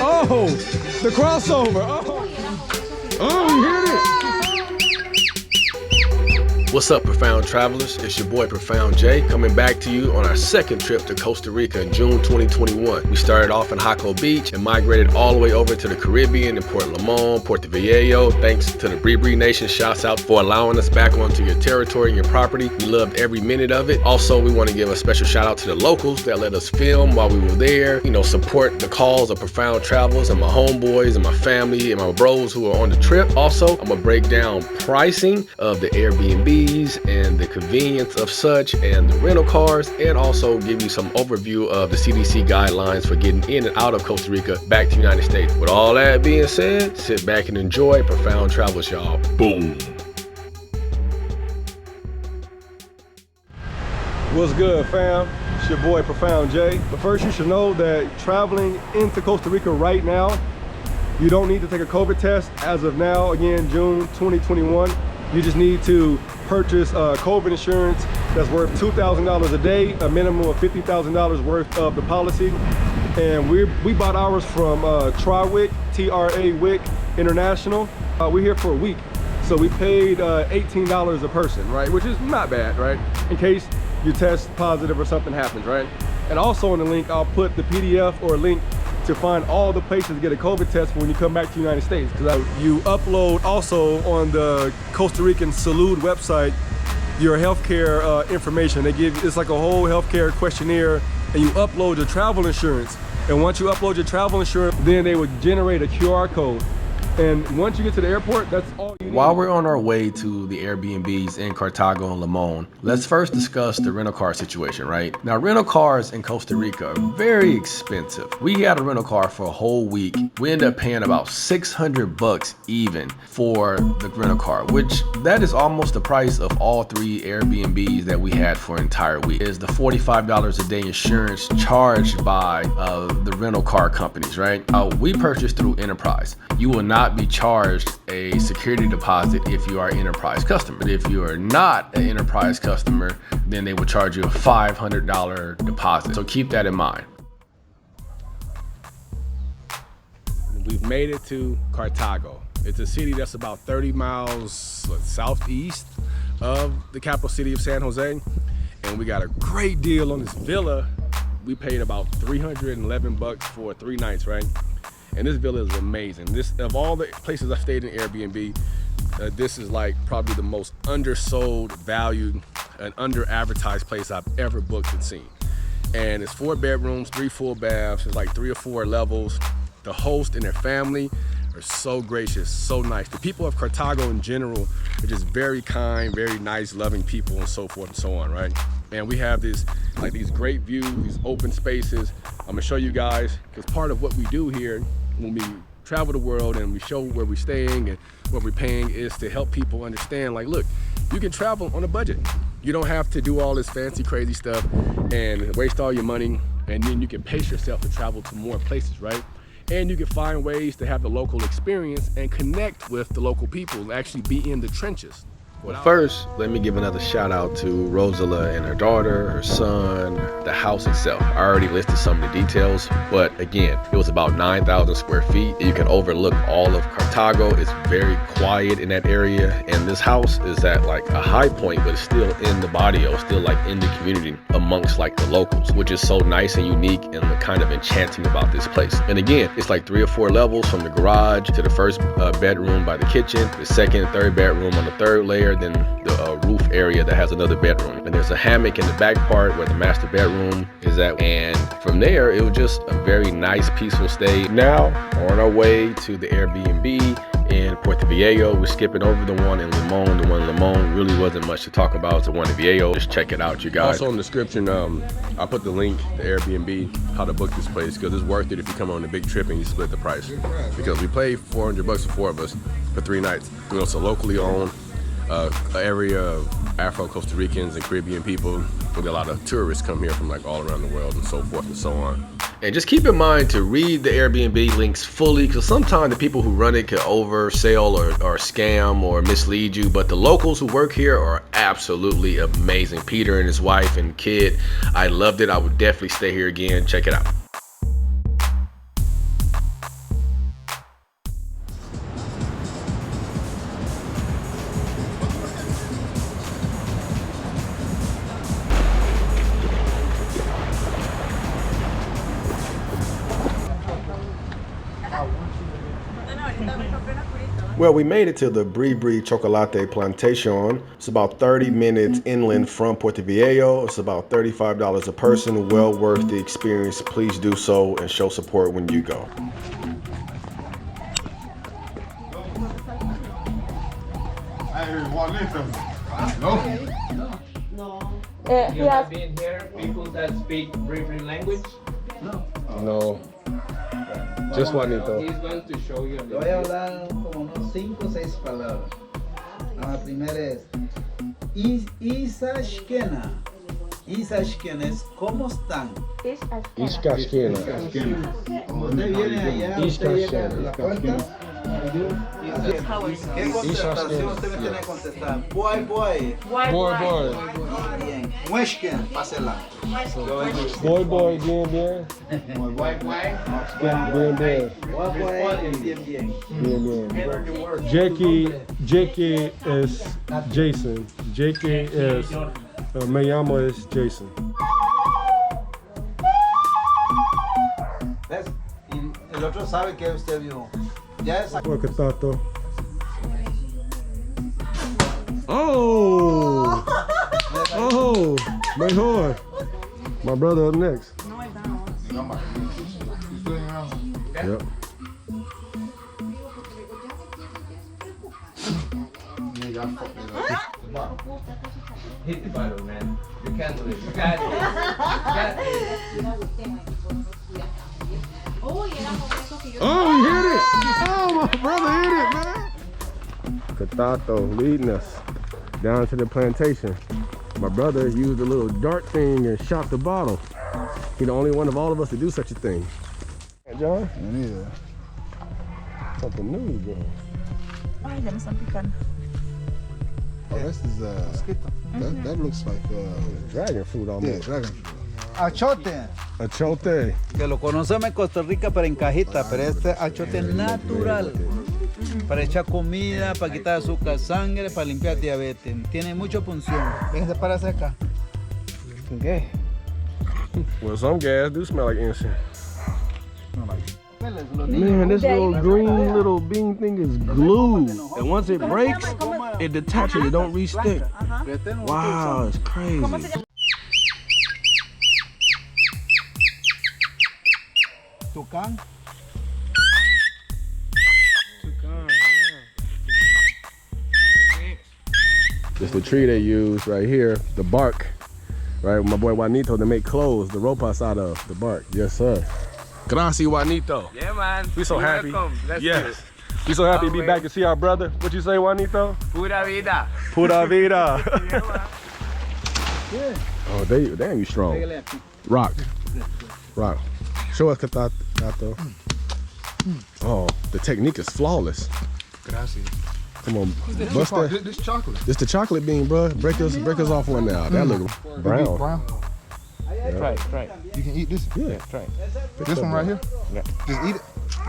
Oh, the crossover. Oh, we hit it. What's up, Profound Travelers? It's your boy Profound J coming back to you on our second trip to Costa Rica in June 2021. We started off in Jacó Beach and migrated all the way over to the Caribbean in Limon, Puerto Viejo. Thanks to the Colibri Nation, shouts out for allowing us back onto your territory and your property. We loved every minute of it. Also, we want to give a special shout out to the locals that let us film while we were there. You know, support the cause of Profoundtravelz and my homeboys and my family and my bros who are on the trip. Also, I'm gonna break down pricing of the Airbnb and the convenience of such and the rental cars, and also give you some overview of the CDC guidelines for getting in and out of Costa Rica back to the United States. With all that being said, sit back and enjoy Profoundtravelz, y'all. Boom. What's good, fam? It's your boy Profound J. But first, you should know that traveling into Costa Rica right now, you don't need to take a COVID test as of now, again, June 2021. You just need to purchase COVID insurance that's worth $2,000 a day, a minimum of $50,000 worth of the policy. And we bought ours from Trawic, T-R-A-WIC International. We're here for a week. So we paid $18 a person, right? Which is not bad, right? In case you test positive or something happens, right? And also in the link, I'll put the PDF or a link to find all the places to get a COVID test when you come back to the United States. Because you upload also on the Costa Rican Salud website your healthcare information. They give, it's like a whole healthcare questionnaire, and you upload your travel insurance. And once you upload your travel insurance, then they would generate a QR code. And once you get to the airport, that's all you need. While we're on our way to the Airbnbs in Cartago and Limon, let's first discuss the rental car situation, right? Now, rental cars in Costa Rica are very expensive. We had a rental car for a whole week. We ended up paying about 600 bucks even for the rental car, which that is almost the price of all 3 Airbnbs that we had for an entire week. Is the $45 a day insurance charged by the rental car companies, right? We purchased through Enterprise. You will not be charged a security deposit if you are an Enterprise customer. But if you are not an Enterprise customer, then they will charge you a $500 deposit. So keep that in mind. We've made it to Cartago. It's a city that's about 30 miles southeast of the capital city of San Jose. And we got a great deal on this villa. We paid about 311 bucks for 3 nights, right? And this villa is amazing. This, of all the places I stayed in Airbnb, this is like probably the most undersold, valued, and under-advertised place I've ever booked and seen. And it's 4 bedrooms, 3 full baths. It's like 3 or 4 levels. The host and their family are so gracious, so nice. The people of Cartago in general are just very kind, very nice, loving people, and so forth and so on, right? And we have this, like these great views, these open spaces. I'm gonna show you guys, because part of what we do here when we travel the world and we show where we're staying and what we're paying is to help people understand, like, look, you can travel on a budget. You don't have to do all this fancy, crazy stuff and waste all your money, and then you can pace yourself to travel to more places, right? And you can find ways to have the local experience and connect with the local people and actually be in the trenches. Well, first, let me give another shout out to Rosela and her daughter, her son, the house itself. I already listed some of the details, but again, it was about 9,000 square feet. You can overlook all of Cartago. It's very quiet in that area, and this house is at like a high point, but it's still in the barrio, still like in the community amongst like the locals, which is so nice and unique and kind of enchanting about this place. And again, it's like 3 or 4 levels, from the garage to the first bedroom by the kitchen, the second and third bedroom on the 3rd layer, then the roof area that has another bedroom. And there's a hammock in the back part where the master bedroom is at. And from there, it was just a very nice, peaceful stay. Now, on our way to the Airbnb in Puerto Viejo. We're skipping over the one in Limon. The one in Limon really wasn't much to talk about. It's the one in Viejo. Just check it out, you guys. Also in the description, I'll put the link to Airbnb, how to book this place, because it's worth it if you come on a big trip and you split the price. Because we paid 400 bucks for 4 of us for 3 nights. You know, it's a locally owned area of Afro-Costa Ricans and Caribbean people. With a lot of tourists come here from like all around the world and so forth and so on. And just keep in mind to read the Airbnb links fully, because sometimes the people who run it can oversell or scam or mislead you, but the locals who work here are absolutely amazing. Peter and his wife and kid, I loved it. I would definitely stay here again. Check it out. Well, we made it to the Colibri Chocolate Plantation. It's about 30 minutes inland from Puerto Viejo. It's about $35 a person. Well worth the experience. Please do so and show support when you go. You have been here, people that speak Colibri language? No. Just Juanito. He's going to show you a Voy a little bit. hablar como unos 5 o 6 palabras. La primera es Isashkena. Isashkena es ¿cómo están? Ishkashkina. ¿Dónde viene allá? Usted llega a la puerta. ¿Qué contestación usted me tiene que contestar? Boy. Bien. Mueshken, pásela. Boy, bien. Bien, bien. Bien. Jackie is Jason. Jackie is me llamo es Jason. ¿Ves? Y el otro sabe que usted vio. Ya es Look at Tato. Oh, mejor. My brother up next. Yep. Hit the button, man. You can't do it. You got it. Oh, he hit it! Oh, my brother hit it, man! Cartago leading us down to the plantation. My brother used a little dart thing and shot the bottle. He's the only one of all of us to do such a thing. Hey, John? Yeah. Something new, bro. Ay, ya me están picando. Oh, this is that looks like Dragon fruit almost. dragon fruit. achote. Achote. Que lo conocemos en Costa Rica, pero en cajita, pero este achote es natural. Para echar comida, para quitar azúcar, sangre, para limpiar diabetes. Tiene mucha función. Véngase para acá. ¿Qué? Well, some gas do smell like incense. Man, this little green little bean thing is glue. And once it breaks, it detaches, it don't re-stick. Wow, it's crazy. Tucán. It's the tree they use right here, the bark, right? My boy Juanito to make clothes, the ropas out of the bark. Yes, sir. Gracias, Juanito. Yeah, man. We so You're happy. welcome. Let's do Yes. it. We so happy to be Always. back to see our brother. What you say, Juanito? Pura vida. Pura vida. Yeah, man. Oh, damn, you strong. Rock. Show us, Cartago. Oh, the technique is flawless. Gracias. Come on, bust that. This chocolate. This the chocolate bean, bro. Break us off one now. That look brown. Brown. Try it. You can eat this. Yeah. Try it. This one right here. Yeah. Just eat it.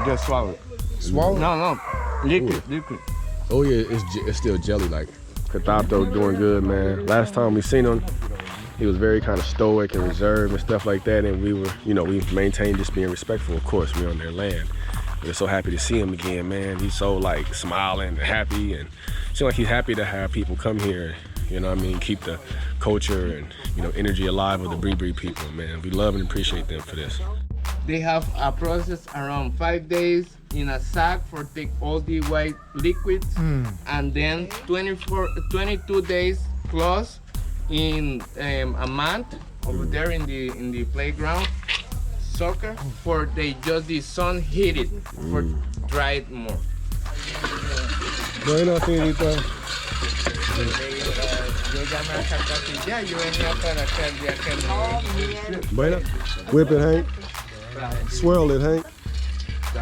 Just swallow it. Swallow it. No. Liquid. Oh yeah, it's still jelly like. Cartago doing good, man. Last time we seen him, he was very kind of stoic and reserved and stuff like that. And we were, we maintained just being respectful. Of course, we're on their land. We're so happy to see him again, man. He's so like smiling and happy, and seems like he's happy to have people come here. You know what I mean? Keep the culture and energy alive with the Colibri people, man. We love and appreciate them for this. They have a process around 5 days in a sack for take all the white liquids, and then 22 days plus in a month over there in the playground soccer for the sun heat it for dry it more. Bueno, señorita. Yo llamé a Jacó y ya yo venía para acá el día que Bueno. Whip it, Hank. Swirl it, Hank.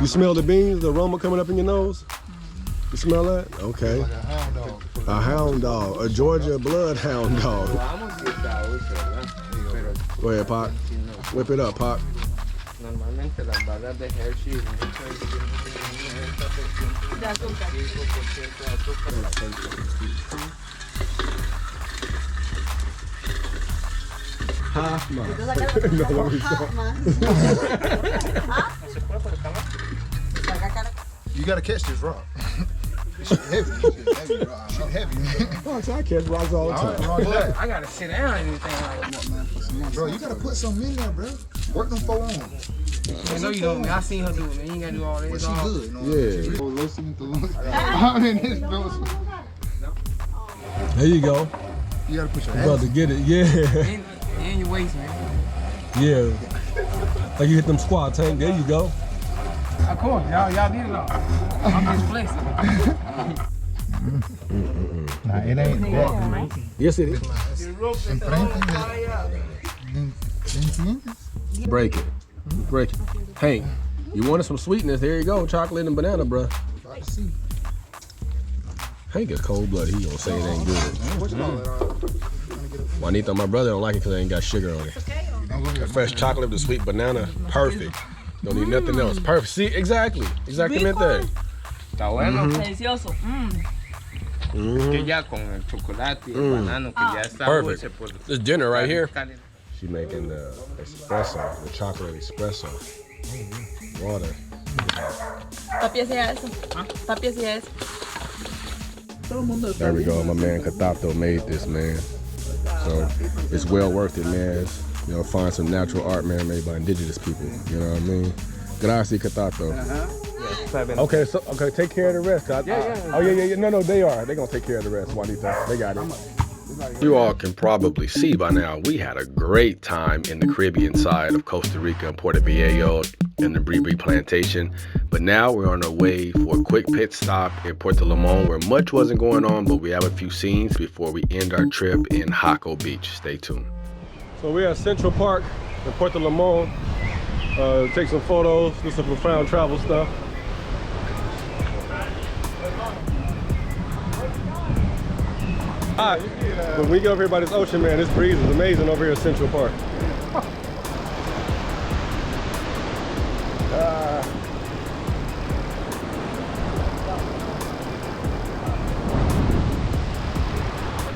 You smell the beans, the aroma coming up in your nose? You smell that? Okay. Like a hound dog. A hound dog, a Georgia bloodhound dog. vamos y está ¿verdad? Pero Go ahead, Pop. Whip it up, Pop. normalmente las barras de Hershey de azúcar. 5% de azúcar. Half mile. You gotta catch this rock. Heavy, bro. I'm heavy, man. Rocks, I catch rocks all the time. I gotta sit down and anything like that. Bro, you gotta put something in there, bro. Work them 4 arms. I know you know me. I seen her do it, man. You ain't gotta do all this. But she good, you know. Yeah. I'm in this, bro. There you go. You gotta put your You about to get it. Yeah. And your waist, man. Yeah. Like you hit them squats, Hank. There you go. Of course, y'all did it all. I'm just flexing. Nah, it ain't that. Yes, it is. Break it. Break it. Hank, you wanted some sweetness. There you go. Chocolate and banana, bruh. Hank is cold-blooded. He gonna say it ain't good. Juanita, my brother, don't like it because it ain't got sugar on it. The fresh chocolate with the sweet banana, perfect. Don't need nothing else. Perfect. See, exactly. Exactamente. Está bueno. Delicioso. Que ya con el chocolate y el banano que ya está Perfect. dulce por This dinner right here. She making the espresso, the chocolate espresso. Water. Papi hacía eso. Papi hacía eso. There we go. My man Cartago made this, man. So it's well worth it, man. It's, you know, find some natural art, man, made by indigenous people. You know what I mean? Gracias, Cartago. Okay, so take care of the rest. Oh yeah. No, they are. They're gonna take care of the rest, Juanita. They got it. You all can probably see by now, we had a great time in the Caribbean side of Costa Rica and Puerto Viejo and the Colibri plantation. But now we're on our way for a quick pit stop in Puerto Limon, where much wasn't going on, but we have a few scenes before we end our trip in Jacó Beach. Stay tuned. So we're at Central Park in Puerto Limon. Take some photos, do some Profoundtravelz stuff. Hot. When we go over here by this ocean, man, this breeze is amazing over here at Central Park.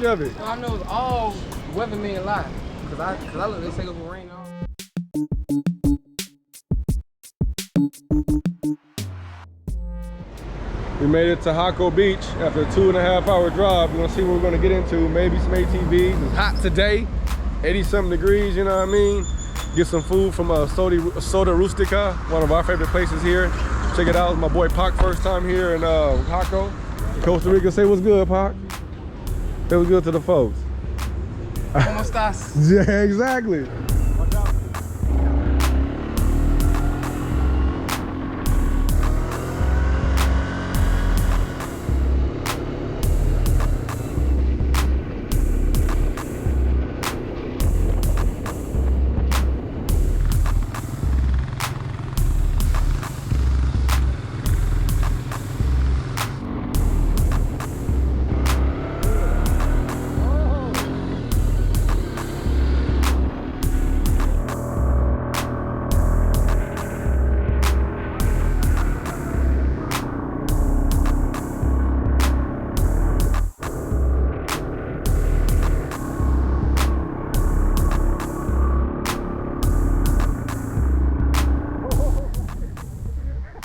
Jeffy. I know it's all weathermen lie. Cause I look, they say it will rain on. We made it to Jacó Beach after a 2.5-hour drive. We're gonna see what we're gonna get into. Maybe some ATVs. It's hot today, 80-something degrees, you know what I mean? Get some food from Soda Rustica, one of our favorite places here. Check it out, it's my boy Pac, first time here in Jacó. Costa Rica, say what's good, Pac. Say what's good to the folks. ¿Cómo estás? Yeah, exactly.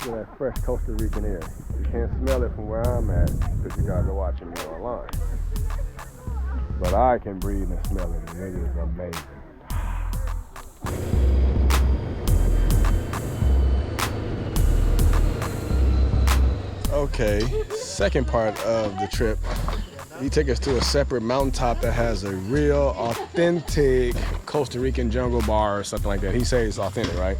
That fresh Costa Rican air. You can't smell it from where I'm at because you guys are watching me online. But I can breathe and smell it, and it is amazing. Okay, second part of the trip. He took us to a separate mountaintop that has a real authentic Costa Rican jungle bar or something like that. He says it's authentic, right?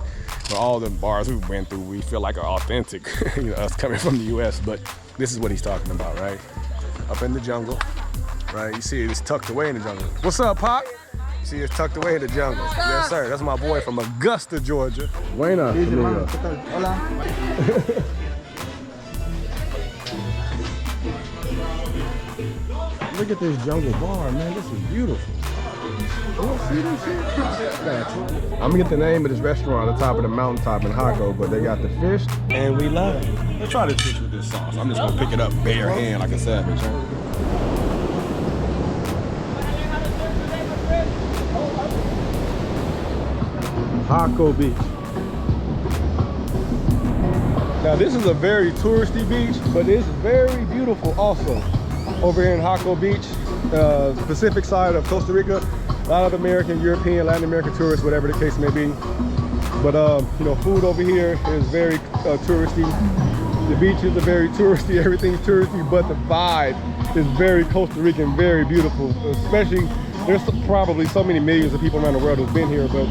But all the bars we went through, we feel like are authentic, you know, us coming from the US, but this is what he's talking about, right? Up in the jungle, right? You see it's tucked away in the jungle. What's up, Pop? You see it's tucked away in the jungle. Yes, sir. That's my boy from Augusta, Georgia. Buena. Hola. Look at this jungle bar, man. This is beautiful. I'm gonna get the name of this restaurant on the top of the mountaintop in Jacó, but they got the fish, and we love it. Let's try this fish with this sauce. I'm just gonna pick it up bare hand like a savage. Jacó Beach. Now this is a very touristy beach, but it's very beautiful also. Over here in Jacó Beach, Pacific side of Costa Rica, a lot of American, European, Latin American tourists, whatever the case may be. But you know, food over here is very touristy. The beaches are very touristy, everything's touristy, but the vibe is very Costa Rican, very beautiful. Especially, there's probably so many millions of people around the world who've been here, but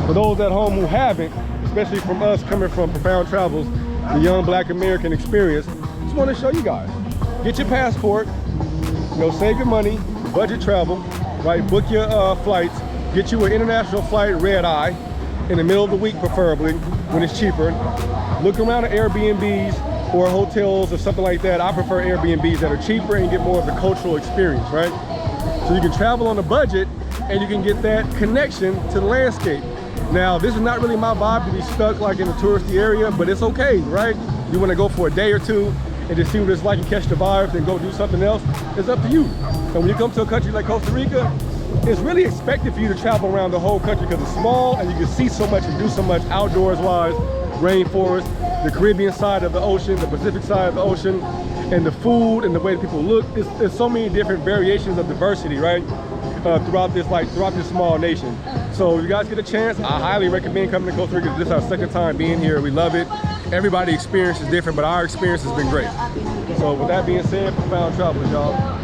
for those at home who haven't, especially from us coming from Profoundtravelz, the young Black American experience, just want to show you guys. Get your passport, you know, save your money, budget travel, right? Book your flights, get you an international flight, red eye, in the middle of the week preferably, when it's cheaper. Look around at Airbnbs or hotels or something like that. I prefer Airbnbs that are cheaper and get more of the cultural experience, right? So you can travel on a budget and you can get that connection to the landscape. Now, this is not really my vibe to be stuck like in a touristy area, but it's okay, right? You want to go for a day or two and just see what it's like and catch the vibes and go do something else, it's up to you. And when you come to a country like Costa Rica, it's really expected for you to travel around the whole country because it's small and you can see so much and do so much outdoors wise, rainforest, the Caribbean side of the ocean, the Pacific side of the ocean, and the food and the way that people look. There's so many different variations of diversity, right? Throughout this small nation. So if you guys get a chance, I highly recommend coming to Costa Rica. This is our second time being here. We love it. Everybody's experience is different, but our experience has been great. So with that being said, Profoundtravelz, y'all.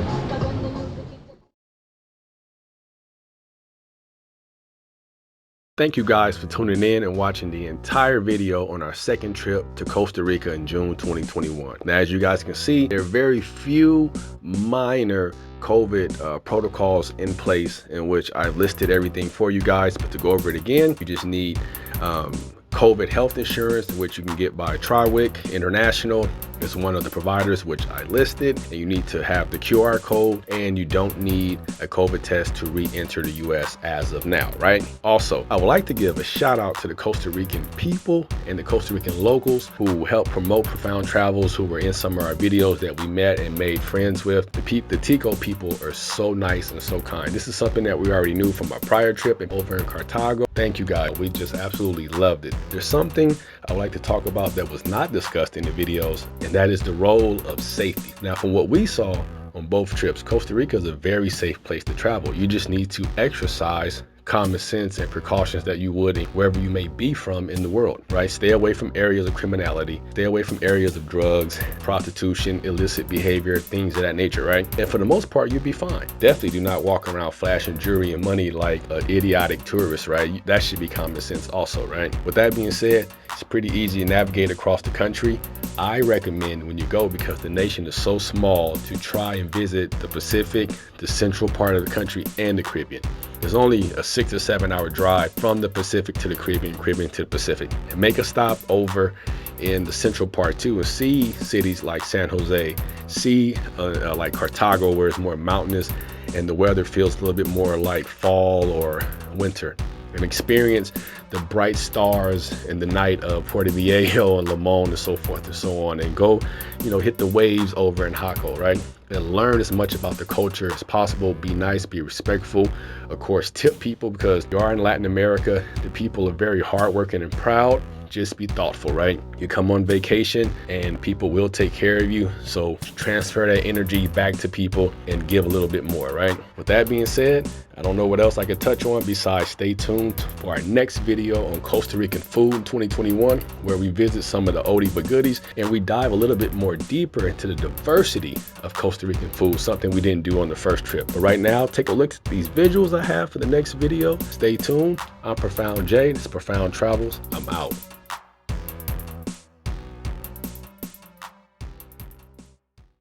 Thank you guys for tuning in and watching the entire video on our second trip to Costa Rica in June 2021. Now, as you guys can see, there are very few minor COVID protocols in place in which I listed everything for you guys, but to go over it again, you just need COVID health insurance, which you can get by Triwick International. It's one of the providers which I listed, and you need to have the QR code, and you don't need a COVID test to re-enter the US as of now, right? Also, I would like to give a shout out to the Costa Rican people and the Costa Rican locals who helped promote Profoundtravelz, who were in some of our videos that we met and made friends with. The Tico people are so nice and so kind. This is something that we already knew from our prior trip over in Cartago. Thank you guys, we just absolutely loved it. There's something I would like to talk about that was not discussed in the videos, and that is the role of safety. Now, from what we saw on both trips, Costa Rica is a very safe place to travel. You just need to exercise common sense and precautions that you would wherever you may be from in the world, right? Stay away from areas of criminality, stay away from areas of drugs, prostitution, illicit behavior, things of that nature, right? And for the most part, you'll be fine. Definitely do not walk around flashing jewelry and money like an idiotic tourist, right? That should be common sense also, right? With that being said, it's pretty easy to navigate across the country. I recommend when you go, because the nation is so small, to try and visit the Pacific, the central part of the country, and the Caribbean. There's only a 6 to 7 hour drive from the Pacific to the Caribbean, Caribbean to the Pacific. And make a stop over in the central part too and see cities like San Jose, see like Cartago, where it's more mountainous and the weather feels a little bit more like fall or winter. And experience the bright stars in the night of Puerto Viejo and Limon and so forth and so on, and go, you know, hit the waves over in Jaco, right? And learn as much about the culture as possible. Be nice, be respectful. Of course, tip people, because you are in Latin America. The people are very hardworking and proud. Just be thoughtful, right? You come on vacation and people will take care of you. So transfer that energy back to people and give a little bit more, right? With that being said, I don't know what else I could touch on besides stay tuned for our next video on Costa Rican food in 2021, where we visit some of the oldie but goodies and we dive a little bit more deeper into the diversity of Costa Rican food, something we didn't do on the first trip. But right now, take a look at these visuals I have for the next video. Stay tuned. I'm Profound J. This is Profoundtravelz. I'm out.